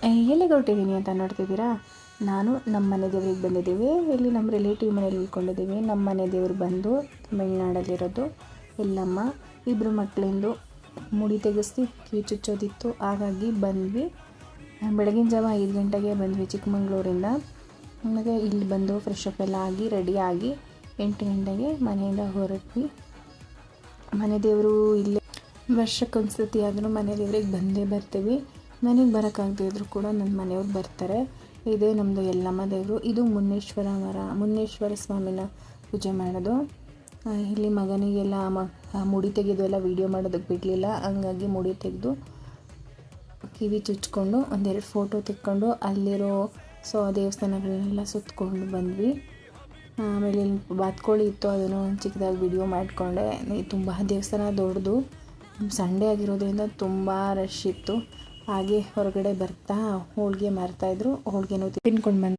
ಎಲ್ಲಿಗೆ ಹೊರಟಿದ್ದೀನಿ ಅಂತ ನೋಡ್ತಿದ್ದೀರಾ? ನಾನು ನಮ್ಮ ಮನೆ ದೇವ್ರಿಗೆ ಬಂದಿದ್ದೀವಿ. ಇಲ್ಲಿ ನಮ್ಮ ರಿಲೇಟಿವ್ ಮನೇಲಿ ಉಳ್ಕೊಂಡಿದ್ದೀವಿ. ನಮ್ಮ ಮನೆ ದೇವ್ರು ಬಂದು ತಮಿಳ್ನಾಡಲ್ಲಿರೋದು ಎಲ್ಲಮ್ಮ. ಇಬ್ಬರು ಮಕ್ಕಳಿಂದು ಮುಡಿ ತೆಗೆಸಿ ಕಿವಿ ಚುಚ್ಚೋದಿತ್ತು, ಹಾಗಾಗಿ ಬಂದ್ವಿ. ಬೆಳಗಿನ ಜಾವ 5 ಗಂಟೆಗೆ ಬಂದ್ವಿ ಚಿಕ್ಕಮಂಗ್ಳೂರಿಂದ. ಆಮೇಲೆ ಇಲ್ಲಿ ಬಂದು ಫ್ರೆಶ್ ಅಪ್ ಎಲ್ಲ ಆಗಿ ರೆಡಿಯಾಗಿ 8 ಗಂಟೆಗೆ ಮನೆಯಿಂದ ಹೊರಟ್ವಿ. ಮನೆ ದೇವರು ಇಲ್ಲೇ ವರ್ಷಕ್ಕೊಂದ್ಸತಿ ಆದರೂ ಮನೆ ದೇವ್ರಿಗೆ ಬಂದೇ ಬರ್ತೀವಿ. ನನಗೆ ಬರೋಕ್ಕಾಗದೇ ಇದ್ದರೂ ಕೂಡ ನನ್ನ ಮನೆಯವ್ರು ಬರ್ತಾರೆ. ಇದೇ ನಮ್ಮದು ಎಲ್ಲಮ್ಮ ದೇವರು. ಇದು ಮುನ್ನೇಶ್ವರ ಸ್ವಾಮಿನ ಪೂಜೆ ಮಾಡೋದು. ಇಲ್ಲಿ ಮಗನಿಗೆಲ್ಲ ಮುಡಿ ತೆಗೆದು ಎಲ್ಲ ವೀಡಿಯೋ ಮಾಡೋದಕ್ಕೆ ಬಿಡಲಿಲ್ಲ, ಹಂಗಾಗಿ ಮುಡಿ ತೆಗೆದು ಕಿವಿ ಚುಚ್ಕೊಂಡು ಒಂದೆರಡು ಫೋಟೋ ತೆಕ್ಕೊಂಡು ಅಲ್ಲಿರೋ ದೇವಸ್ಥಾನಗಳನ್ನೆಲ್ಲ ಸುತ್ತಕೊಂಡು ಬಂದ್ವಿ. ಆಮೇಲೆ ಬಾತ್ಕೋಳಿ ಇತ್ತು, ಅದನ್ನು ಚಿಕ್ಕದಾಗಿ ವಿಡಿಯೋ ಮಾಡಿಕೊಂಡೆ. ತುಂಬ ದೇವಸ್ಥಾನ ದೊಡ್ಡದು, ಸಂಡೇ ಆಗಿರೋದ್ರಿಂದ ತುಂಬ ರಶ್ ಇತ್ತು. ಹಾಗೆ ಹೊರಗಡೆ ಬರ್ತಾ ಹೋಳಿಗೆ ಮಾರ್ತಾಯಿದ್ರು, ಹೋಳಿಗೆನೂ ತಿನ್ಕೊಂಡು ಬಂದು